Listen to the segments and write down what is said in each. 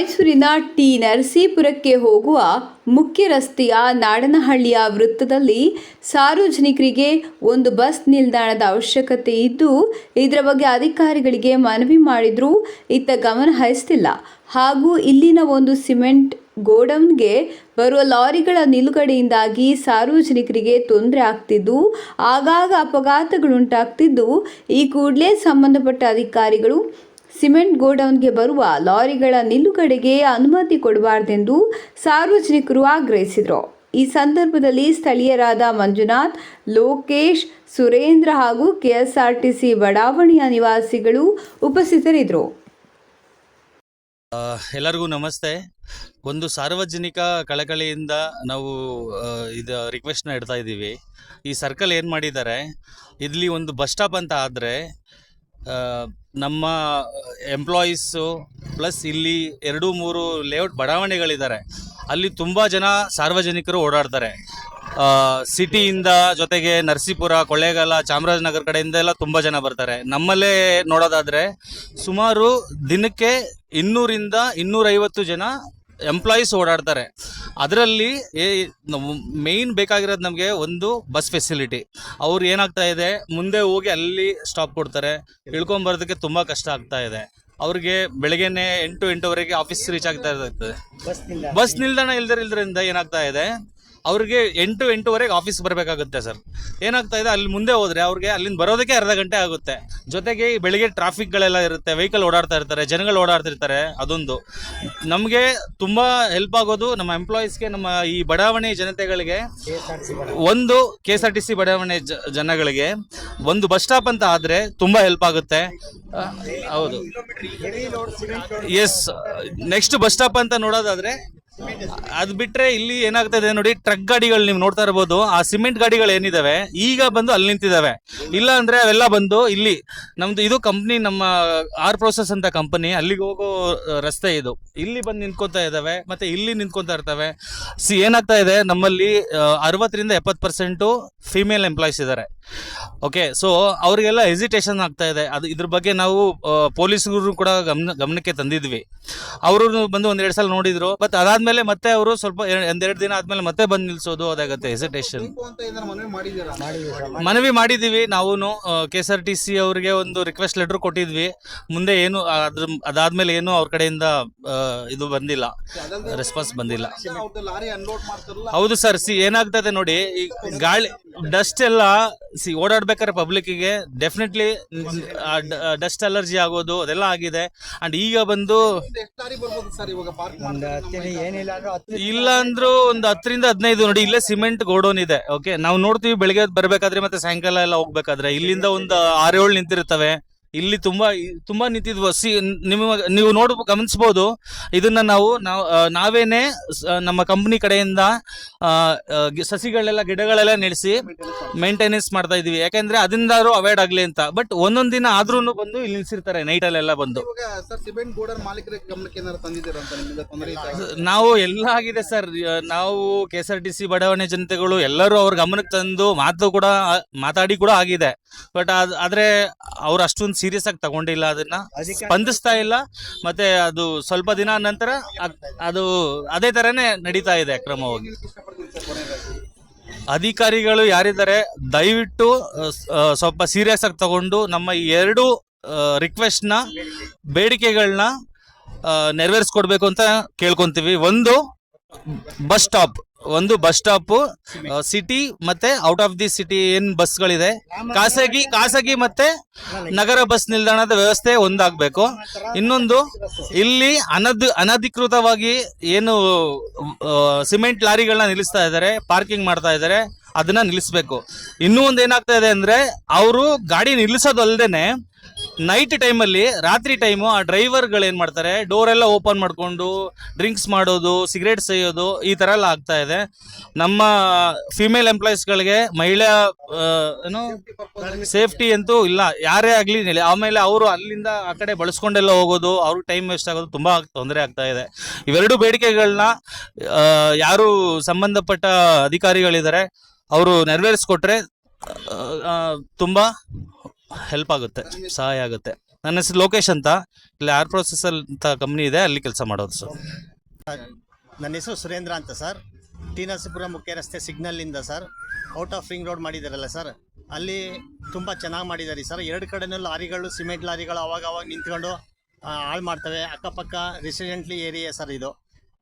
ಮೈಸೂರಿನ ಟಿ ನರಸೀಪುರಕ್ಕೆ ಹೋಗುವ ಮುಖ್ಯ ರಸ್ತೆಯ ನಾಡನಹಳ್ಳಿಯ ವೃತ್ತದಲ್ಲಿ ಸಾರ್ವಜನಿಕರಿಗೆ ಒಂದು ಬಸ್ ನಿಲ್ದಾಣದ ಅವಶ್ಯಕತೆ ಇದ್ದು ಇದರ ಬಗ್ಗೆ ಅಧಿಕಾರಿಗಳಿಗೆ ಮನವಿ ಮಾಡಿದರೂ ಇತ್ತ ಗಮನ ಹರಿಸ್ತಿಲ್ಲ. ಹಾಗೂ ಇಲ್ಲಿನ ಒಂದು ಸಿಮೆಂಟ್ ಗೋಡೌನ್ಗೆ ಬರುವ ಲಾರಿಗಳ ನಿಲುಗಡೆಯಿಂದಾಗಿ ಸಾರ್ವಜನಿಕರಿಗೆ ತೊಂದರೆ ಆಗ್ತಿದ್ದು ಆಗಾಗ ಅಪಘಾತಗಳುಂಟಾಗ್ತಿದ್ದು ಈ ಕೂಡಲೇ ಸಂಬಂಧಪಟ್ಟ ಅಧಿಕಾರಿಗಳು ಸಿಮೆಂಟ್ ಗೋಡೌನ್ಗೆ ಬರುವ ಲಾರಿಗಳ ನಿಲುಗಡೆಗೆ ಅನುಮತಿ ಕೊಡಬಾರದೆಂದು ಸಾರ್ವಜನಿಕರು ಆಗ್ರಹಿಸಿದರು. ಈ ಸಂದರ್ಭದಲ್ಲಿ ಸ್ಥಳೀಯರಾದ ಮಂಜುನಾಥ್, ಲೋಕೇಶ್, ಸುರೇಂದ್ರ ಹಾಗೂ ಕೆಎಸ್ಆರ್ಟಿಸಿ ಬಡಾವಣೆಯ ನಿವಾಸಿಗಳು ಉಪಸ್ಥಿತರಿದ್ದರು. ಎಲ್ಲರಿಗೂ ನಮಸ್ತೆ. ಒಂದು ಸಾರ್ವಜನಿಕ ಕಳಕಳಿಯಿಂದ ನಾವು ಇದು ರಿಕ್ವೆಸ್ಟ್ನ ಇಡ್ತಾ ಇದ್ದೀವಿ. ಈ ಸರ್ಕಲ್ ಏನು ಮಾಡಿದ್ದಾರೆ, ಇಲ್ಲಿ ಒಂದು ಬಸ್ ಸ್ಟಾಪ್ ಅಂತ ಆದರೆ ನಮ್ಮ ಎಂಪ್ಲಾಯೀಸು ಪ್ಲಸ್ ಇಲ್ಲಿ 2-3 ಲೇಔಟ್ ಬಡಾವಣೆಗಳಿದ್ದಾರೆ, ಅಲ್ಲಿ ತುಂಬ ಜನ ಸಾರ್ವಜನಿಕರು ಓಡಾಡ್ತಾರೆ. ಸಿಟಿಯಿಂದ ಜೊತೆಗೆ ನರಸೀಪುರ, ಕೊಳ್ಳೇಗಾಲ, ಚಾಮರಾಜನಗರ ಕಡೆಯಿಂದ ಎಲ್ಲ ತುಂಬ ಜನ ಬರ್ತಾರೆ. ನಮ್ಮಲ್ಲೇ ನೋಡೋದಾದರೆ ಸುಮಾರು ದಿನಕ್ಕೆ 200ರಿಂದ 250 ಜನ ಎಂಪ್ಲಾಯೀಸ್ ಓಡಾಡ್ತಾರೆ. ಅದರಲ್ಲಿ ಮೇಯ್ನ್ ಬೇಕಾಗಿರೋದು ನಮಗೆ ಒಂದು ಬಸ್ ಫೆಸಿಲಿಟಿ. ಅವ್ರು ಏನಾಗ್ತಾ ಇದೆ, ಮುಂದೆ ಹೋಗಿ ಅಲ್ಲಿ ಸ್ಟಾಪ್ ಕೊಡ್ತಾರೆ, ಇಳ್ಕೊಂಬರೋದಕ್ಕೆ ತುಂಬ ಕಷ್ಟ ಆಗ್ತಾ ಇದೆ. ಅವ್ರಿಗೆ ಬೆಳಗ್ಗೆನೆ 8-8ವರೆಗೆ ಆಫೀಸ್ ರೀಚ್ ಆಗ್ತಾ ಇರ್ತದೆ. ಬಸ್ ನಿಲ್ದಾಣ ಇಲ್ದಿರೋದ್ರಿಂದ ಏನಾಗ್ತಾ ಇದೆ, ಅವ್ರಿಗೆ 8-8ವರೆಗೆ ಆಫೀಸ್ ಬರಬೇಕಾಗುತ್ತೆ ಸರ್. ಏನಾಗ್ತಾ ಇದೆ, ಅಲ್ಲಿ ಮುಂದೆ ಹೋದರೆ ಅವ್ರಿಗೆ ಅಲ್ಲಿಂದ ಬರೋದಕ್ಕೆ ಅರ್ಧ ಗಂಟೆ ಆಗುತ್ತೆ. ಜೊತೆಗೆ ಈ ಬೆಳಿಗ್ಗೆ ಟ್ರಾಫಿಕ್ಗಳೆಲ್ಲ ಇರುತ್ತೆ, ವೆಹಿಕಲ್ ಓಡಾಡ್ತಾ ಇರ್ತಾರೆ, ಜನಗಳು ಓಡಾಡ್ತಿರ್ತಾರೆ. ಅದೊಂದು ನಮಗೆ ತುಂಬ ಹೆಲ್ಪ್ ಆಗೋದು ನಮ್ಮ ಎಂಪ್ಲಾಯೀಸ್ಗೆ, ನಮ್ಮ ಈ ಬಡಾವಣೆ ಜನತೆಗಳಿಗೆ. ಒಂದು KSRTC ಬಡಾವಣೆ ಜನಗಳಿಗೆ ಒಂದು ಬಸ್ ಸ್ಟಾಪ್ ಅಂತ ಆದರೆ ತುಂಬ ಹೆಲ್ಪ್ ಆಗುತ್ತೆ. ಹೌದು, ಎಸ್. ನೆಕ್ಸ್ಟ್ ಬಸ್ ಸ್ಟಾಪ್ ಅಂತ ನೋಡೋದಾದರೆ ಅದು ಬಿಟ್ಟರೆ ಇಲ್ಲಿ ಏನಾಗ್ತದೆ ನೋಡಿ, ಟ್ರಕ್ ಗಾಡಿಗಳು ನೀವು ನೋಡ್ತಾ ಇರ್ಬೋದು. ಆ ಸಿಮೆಂಟ್ ಗಾಡಿಗಳು ಏನಿದಾವೆ ಈಗ ಬಂದು ಅಲ್ಲಿ ನಿಂತಿದ್ದಾವೆ. ಇಲ್ಲ ಅಂದರೆ ಅವೆಲ್ಲ ಬಂದು ಇಲ್ಲಿ ನಮ್ಮದು ಇದು ಕಂಪ್ನಿ, ನಮ್ಮ ಆರ್ ಪ್ರೋಸೆಸ್ ಅಂತ ಕಂಪನಿ, ಅಲ್ಲಿಗೆ ಹೋಗೋ ರಸ್ತೆ ಇದು. ಇಲ್ಲಿ ಬಂದು ನಿಂತ್ಕೊತಾ ಇದ್ದಾವೆ, ಮತ್ತು ಇಲ್ಲಿ ನಿಂತ್ಕೊತಾ ಇರ್ತವೆ. ಏನಾಗ್ತಾ ಇದೆ, ನಮ್ಮಲ್ಲಿ 60ರಿಂದ 70% ಫೀಮೇಲ್ ಎಂಪ್ಲಾಯೀಸ್ ಇದ್ದಾರೆ. ಓಕೆ, ಸೊ ಅವರಿಗೆಲ್ಲ ಹೆಸಿಟೇಷನ್ ಆಗ್ತಾ ಇದೆ. ಅದು ಇದ್ರ ಬಗ್ಗೆ ನಾವು ಪೊಲೀಸರು ಕೂಡ ಗಮನಕ್ಕೆ ತಂದಿದ್ವಿ. ಅವರು ಬಂದು 1-2 ಸಲ ನೋಡಿದ್ರು. ಬಟ್ ಅದಾದ್ಮೇಲೆ ಮತ್ತೆ ಅವರು ಸ್ವಲ್ಪ 1-2 ದಿನ ಆದ್ಮೇಲೆ ಮತ್ತೆ ಬಂದು ನಿಲ್ಸೋದು ಅದಾಗುತ್ತೆ, ಹೆಸಿಟೇಷನ್. ಮನವಿ ಮಾಡಿದ್ದೀವಿ ನಾವು. KSRTC ಅವರಿಗೆ ಒಂದು ರಿಕ್ವೆಸ್ಟ್ ಲೆಟರ್ ಕೊಟ್ಟಿದ್ವಿ. ಮುಂದೆ ಏನು ಅದಾದ್ಮೇಲೆ ಏನು ಅವ್ರ ಕಡೆಯಿಂದ ಇದು ಬಂದಿಲ್ಲ, ರೆಸ್ಪಾನ್ಸ್ ಬಂದಿಲ್ಲ. ಹೌದು ಸರ್. ಏನಾಗ್ತದೆ ನೋಡಿ, ಈ ಗಾಳಿ ಡಸ್ಟ್ ಎಲ್ಲ ಓಡಾಡ್ಬೇಕಾದ್ರೆ ಪಬ್ಲಿಕ್ಕಿಗೆ ಡೆಫಿನೆಟ್ಲಿ ಡಸ್ಟ್ ಅಲರ್ಜಿ ಆಗೋದು ಅದೆಲ್ಲ ಆಗಿದೆ. ಅಂಡ್ ಈಗ ಬಂದು ಇಲ್ಲ ಅಂದ್ರೂ ಒಂದು 10ರಿಂದ 15 ನೋಡಿ, ಇಲ್ಲೇ ಸಿಮೆಂಟ್ ಗೋಡೌನ್ ಇದೆ. ಓಕೆ, ನಾವು ನೋಡ್ತೀವಿ ಬೆಳಿಗ್ಗೆ ಬರ್ಬೇಕಾದ್ರೆ ಮತ್ತೆ ಸಾಯಂಕಾಲ ಎಲ್ಲ ಹೋಗ್ಬೇಕಾದ್ರೆ ಇಲ್ಲಿಂದ ಒಂದು 6-7 ನಿಂತಿರ್ತವೆ. ಇಲ್ಲಿ ತುಂಬಾ ನಿಂತಿದ್ವು. ನೀವು ಗಮನಿಸಬಹುದು. ಇದನ್ನ ನಾವೇನೆ ನಮ್ಮ ಕಂಪ್ನಿ ಕಡೆಯಿಂದ ಗಿಡಗಳೆಲ್ಲ ನೆಲೆಸಿ ಮೇಂಟೆನೆನ್ಸ್ ಮಾಡ್ತಾ ಇದೀವಿ. ಯಾಕಂದ್ರೆ ಅದರಿಂದಾದ್ರೂ ಅವಾಯ್ಡ್ ಆಗ್ಲಿ ಅಂತ. ಬಟ್ ಒಂದೊಂದ್ ದಿನ ಆದ್ರೂ ಬಂದು ಇಲ್ಲಿ ನಿಲ್ಸಿರ್ತಾರೆ, ನೈಟ್ ಅಲ್ಲೆಲ್ಲ ಬಂದು. ನಾವು ಎಲ್ಲ ಆಗಿದೆ ಸರ್. ನಾವು KSRTC ಬಡಾವಣೆ ಜನತೆಗಳು ಎಲ್ಲರೂ ಅವ್ರ ಗಮನಕ್ಕೆ ತಂದು ಮಾತಾಡಿ ಕೂಡ ಆಗಿದೆ. ಬಟ್ ಆದ್ರೆ ಅವ್ರು ಅಷ್ಟೊಂದು ಸೀರಿಯಸ್ ಆಗಿ ತಗೊಂಡಿಲ್ಲ, ಅದನ್ನ ಸ್ಪಂದಿಸ್ತಾ ಇಲ್ಲ. ಮತ್ತೆ ಅದು ಸ್ವಲ್ಪ ದಿನ ನಂತರ ಅದು ಅದೇ ತರನೇ ನಡೀತಾ ಇದೆ ಕ್ರಮವಾಗಿ. ಅಧಿಕಾರಿಗಳು ಯಾರಿದ್ದಾರೆ, ದಯವಿಟ್ಟು ಸ್ವಲ್ಪ ಸೀರಿಯಸ್ ಆಗಿ ತಗೊಂಡು ನಮ್ಮ ಈ 2 ರಿಕ್ವೆಸ್ಟ್ನ, ಬೇಡಿಕೆಗಳನ್ನ ನೆರವೇರಿಸ್ಕೊಡ್ಬೇಕು ಅಂತ ಕೇಳ್ಕೊಂತೀವಿ. ಒಂದು ಬಸ್ ಸ್ಟಾಪ್ ಸಿಟಿ ಮತ್ತೆ ಔಟ್ ಆಫ್ ದಿ ಸಿಟಿ ಏನ್ ಬಸ್ಗಳಿದೆ, ಖಾಸಗಿ ಮತ್ತೆ ನಗರ ಬಸ್ ನಿಲ್ದಾಣದ ವ್ಯವಸ್ಥೆ ಒಂದಾಗಬೇಕು. ಇನ್ನೊಂದು, ಇಲ್ಲಿ ಅನಧಿಕೃತವಾಗಿ ಏನು ಸಿಮೆಂಟ್ ಲಾರಿಗಳನ್ನ ನಿಲ್ಲಿಸ್ತಾ ಇದ್ದಾರೆ, ಪಾರ್ಕಿಂಗ್ ಮಾಡ್ತಾ ಇದ್ದಾರೆ, ಅದನ್ನ ನಿಲ್ಲಿಸ್ಬೇಕು. ಇನ್ನೂ ಒಂದು ಏನಾಗ್ತಾ ಇದೆ ಅಂದ್ರೆ, ಅವರು ಗಾಡಿ ನಿಲ್ಲಿಸೋದು ಅಲ್ಲದೇನೆ ನೈಟ್ ಟೈಮಲ್ಲಿ, ರಾತ್ರಿ ಟೈಮು ಆ ಡ್ರೈವರ್ಗಳು ಏನು ಮಾಡ್ತಾರೆ, ಡೋರ್ ಎಲ್ಲ ಓಪನ್ ಮಾಡಿಕೊಂಡು ಡ್ರಿಂಕ್ಸ್ ಮಾಡೋದು, ಸಿಗರೇಟ್ ಸೇಯೋದು, ಈ ಥರ ಎಲ್ಲ ಆಗ್ತಾ ಇದೆ. ನಮ್ಮ ಫಿಮೇಲ್ ಎಂಪ್ಲಾಯೀಸ್ಗಳಿಗೆ ಮಹಿಳಾ ಸೇಫ್ಟಿ ಅಂತೂ ಇಲ್ಲ, ಯಾರೇ ಆಗಲಿ. ಆಮೇಲೆ ಅವರು ಅಲ್ಲಿಂದ ಆ ಕಡೆ ಬಳಸ್ಕೊಂಡೆಲ್ಲ ಹೋಗೋದು, ಅವ್ರಿಗೆ ಟೈಮ್ ವೇಸ್ಟ್ ಆಗೋದು, ತುಂಬ ತೊಂದರೆ ಆಗ್ತಾ ಇದೆ. ಇವೆರಡು ಬೇಡಿಕೆಗಳನ್ನ ಯಾರು ಸಂಬಂಧಪಟ್ಟ ಅಧಿಕಾರಿಗಳಿದ್ದಾರೆ ಅವರು ನೆರವೇರಿಸ್ಕೊಟ್ರೆ ತುಂಬ ಹೆಲ್ಪ್ ಆಗುತ್ತೆ, ಸಹಾಯ ಆಗುತ್ತೆ. ನನ್ನ ಹೆಸರು ಲೋಕೇಶ್ ಅಂತ, ಇಲ್ಲಿ ಆರ್ ಪ್ರೊಸೆಸ್ ಅಂತ ಕಂಪ್ನಿ ಇದೆ, ಅಲ್ಲಿ ಕೆಲಸ ಮಾಡೋದು ಸರ್. ನನ್ನ ಹೆಸರು ಸುರೇಂದ್ರ ಅಂತ ಸರ್. ಟಿ ನರಸೀಪುರ ಮುಖ್ಯ ರಸ್ತೆ ಸಿಗ್ನಲ್ಲಿಂದ sir out of ring road ಮಾಡಿದಾರಲ್ಲ ಸರ್, ಅಲ್ಲಿ ತುಂಬ ಚೆನ್ನಾಗಿ ಮಾಡಿದ್ದಾರೆ ಸರ್. ಎರಡು ಕಡೆನೂ ಲಾರಿಗಳು, ಸಿಮೆಂಟ್ ಲಾರಿಗಳು ಅವಾಗ ನಿಂತ್ಕೊಂಡು ಹಾಳು ಮಾಡ್ತವೆ. ಅಕ್ಕಪಕ್ಕ ರೆಸಿಡೆಂಟ್ಲಿ ಏರಿಯಾ ಸರ್ ಇದು.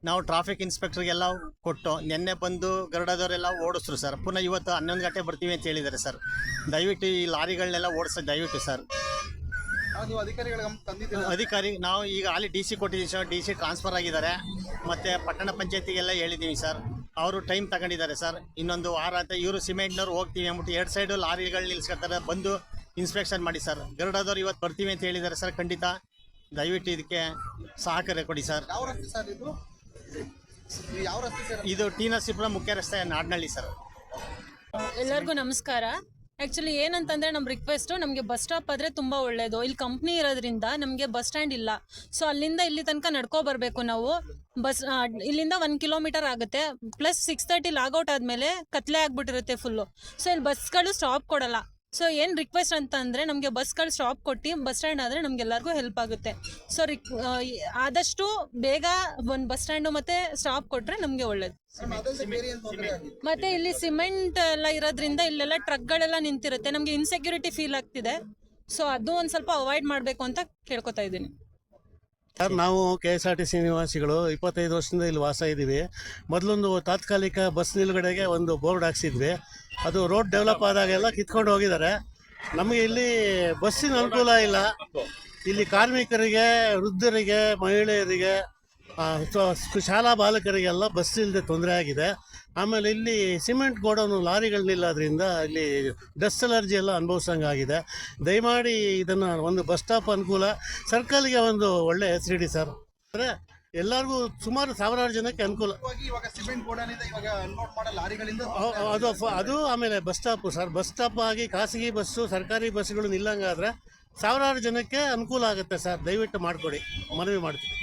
ನಾವು ಟ್ರಾಫಿಕ್ ಇನ್ಸ್ಪೆಕ್ಟ್ರಿಗೆಲ್ಲ ಕೊಟ್ಟು ನಿನ್ನೆ ಬಂದು ಗರುಡದವರೆಲ್ಲ ಓಡಿಸ್ರು ಸರ್. ಪುನಃ ಇವತ್ತು 11 ಗಂಟೆ ಬರ್ತೀವಿ ಅಂತ ಹೇಳಿದ್ದಾರೆ ಸರ್. ದಯವಿಟ್ಟು ಈ ಲಾರಿಗಳನ್ನೆಲ್ಲ ಓಡಿಸೋದು ದಯವಿಟ್ಟು ಸರ್. ಅಧಿಕಾರಿ ನಾವು ಈಗ ಅಲ್ಲಿ ಡಿ ಸಿ ಕೊಟ್ಟಿದ್ದೀವಿ ಸರ್. ಡಿ ಸಿ ಟ್ರಾನ್ಸ್ಫರ್ ಆಗಿದ್ದಾರೆ. ಮತ್ತು ಪಟ್ಟಣ ಪಂಚಾಯತಿಗೆಲ್ಲ ಹೇಳಿದ್ದೀವಿ ಸರ್. ಅವರು ಟೈಮ್ ತಗೊಂಡಿದ್ದಾರೆ ಸರ್. ಇನ್ನೊಂದು ವಾರ ಅಂತ ಇವರು ಸಿಮೆಂಟ್ನವ್ರು ಹೋಗ್ತೀವಿ ಅಂದ್ಬಿಟ್ಟು 2 ಸೈಡು ಲಾರಿಗಳು ನಿಲ್ಸ್ಕೊತಾರೆ. ಬಂದು ಇನ್ಸ್ಪೆಕ್ಷನ್ ಮಾಡಿ ಸರ್. ಗರುಡದವ್ರು ಇವತ್ತು ಬರ್ತೀವಿ ಅಂತ ಹೇಳಿದ್ದಾರೆ ಸರ್. ಖಂಡಿತ ದಯವಿಟ್ಟು ಇದಕ್ಕೆ ಸಹಕಾರ ಕೊಡಿ ಸರ್. ಇದು ಟಿ ನರಸೀಪುರ ಮುಖ್ಯ ರಸ್ತೆ ನಾಡ್ನಳ್ಳಿ ಸರ್. ಎಲ್ಲರಿಗೂ ನಮಸ್ಕಾರ. ಆ್ಯಕ್ಚುಲಿ ಏನಂತಂದರೆ ನಮ್ಮ ರಿಕ್ವೆಸ್ಟು, ನಮಗೆ ಬಸ್ ಸ್ಟಾಪ್ ಆದರೆ ತುಂಬ ಒಳ್ಳೆಯದು. ಇಲ್ಲಿ ಕಂಪ್ನಿ ಇರೋದ್ರಿಂದ ನಮಗೆ ಬಸ್ ಸ್ಟ್ಯಾಂಡ್ ಇಲ್ಲ. ಸೊ ಅಲ್ಲಿಂದ ಇಲ್ಲಿ ತನಕ ನಡ್ಕೊ ಬರಬೇಕು ನಾವು. ಇಲ್ಲಿಂದ 1 ಕಿಲೋಮೀಟರ್ ಆಗುತ್ತೆ. ಪ್ಲಸ್ 6:30 ಲಾಗೌಟ್ ಆದಮೇಲೆ ಕತ್ಲೆ ಆಗಿಬಿಟ್ಟಿರುತ್ತೆ ಫುಲ್ಲು. ಸೊ ಇಲ್ಲಿ ಬಸ್ಗಳು ಸ್ಟಾಪ್ ಕೊಡಲ್ಲ. ಸೊ ಏನು ರಿಕ್ವೆಸ್ಟ್ ಅಂತ ಅಂದರೆ, ನಮಗೆ ಬಸ್ಗಳು ಸ್ಟಾಪ್ ಕೊಟ್ಟು ಬಸ್ ಸ್ಟ್ಯಾಂಡ್ ಆದರೆ ನಮಗೆಲ್ಲರಿಗೂ ಹೆಲ್ಪ್ ಆಗುತ್ತೆ. ಸೊ ಆದಷ್ಟು ಬೇಗ ಒಂದು ಬಸ್ ಸ್ಟ್ಯಾಂಡು ಮತ್ತು ಸ್ಟಾಪ್ ಕೊಟ್ಟರೆ ನಮಗೆ ಒಳ್ಳೇದು. ಮತ್ತು ಇಲ್ಲಿ ಸಿಮೆಂಟ್ ಎಲ್ಲ ಇರೋದ್ರಿಂದ ಇಲ್ಲೆಲ್ಲ ಟ್ರಕ್ಗಳೆಲ್ಲ ನಿಂತಿರುತ್ತೆ. ನಮಗೆ ಇನ್ಸೆಕ್ಯೂರಿಟಿ ಫೀಲ್ ಆಗ್ತಿದೆ. ಸೊ ಅದು ಒಂದು ಸ್ವಲ್ಪ ಅವಾಯ್ಡ್ ಮಾಡಬೇಕು ಅಂತ ಕೇಳ್ಕೊತಾ ಇದ್ದೀನಿ ಸರ್. ನಾವು KSRTC ನಿವಾಸಿಗಳು 25 ವರ್ಷದಿಂದ ಇಲ್ಲಿ ವಾಸ ಇದ್ದೀವಿ. ಮೊದಲೊಂದು ತಾತ್ಕಾಲಿಕ ಬಸ್ ನಿಲುಗಡೆಗೆ ಒಂದು ಬೋರ್ಡ್ ಹಾಕ್ಸಿದ್ವಿ. ಅದು ರೋಡ್ ಡೆವಲಪ್ ಆದಾಗೆಲ್ಲ ಕಿತ್ಕೊಂಡು ಹೋಗಿದ್ದಾರೆ. ನಮಗೆ ಇಲ್ಲಿ ಬಸ್ಸಿನ ಅನುಕೂಲ ಇಲ್ಲ. ಇಲ್ಲಿ ಕಾರ್ಮಿಕರಿಗೆ, ವೃದ್ಧರಿಗೆ, ಮಹಿಳೆಯರಿಗೆ, ಶಾಲಾ ಬಾಲಕರಿಗೆಲ್ಲ ಬಸ್ ಇಲ್ಲದೆ ತೊಂದರೆ ಆಗಿದೆ. ಆಮೇಲೆ ಇಲ್ಲಿ ಸಿಮೆಂಟ್ ಗೋಡೌನು ಲಾರಿಗಳನ್ನಿಲ್ಲದ್ರಿಂದ ಇಲ್ಲಿ ಡಸ್ಟ್ ಅಲರ್ಜಿ ಎಲ್ಲ ಅನುಭವಿಸಂಗಾಗಿದೆ. ದಯಮಾಡಿ ಇದನ್ನು ಒಂದು ಬಸ್ ಸ್ಟಾಪ್ ಅನುಕೂಲ, ಸರ್ಕಲ್ಗೆ ಒಂದು ಒಳ್ಳೆ ಹೆಸರಿಡಿ ಸರ್. ಅಂದರೆ ಎಲ್ಲರಿಗೂ ಸುಮಾರು ಸಾವಿರಾರು ಜನಕ್ಕೆ ಅನುಕೂಲ. ಅದು ಆಮೇಲೆ bus stop sir. Bus stop ಆಗಿ ಖಾಸಗಿ ಬಸ್ಸು, ಸರ್ಕಾರಿ ಬಸ್ಸುಗಳು ನಿಲ್ಲಂಗಾದ್ರೆ ಸಾವಿರಾರು ಜನಕ್ಕೆ ಅನುಕೂಲ ಆಗುತ್ತೆ ಸರ್. ದಯವಿಟ್ಟು ಮಾಡಿಕೊಡಿ, ಮನವಿ ಮಾಡ್ತೀನಿ.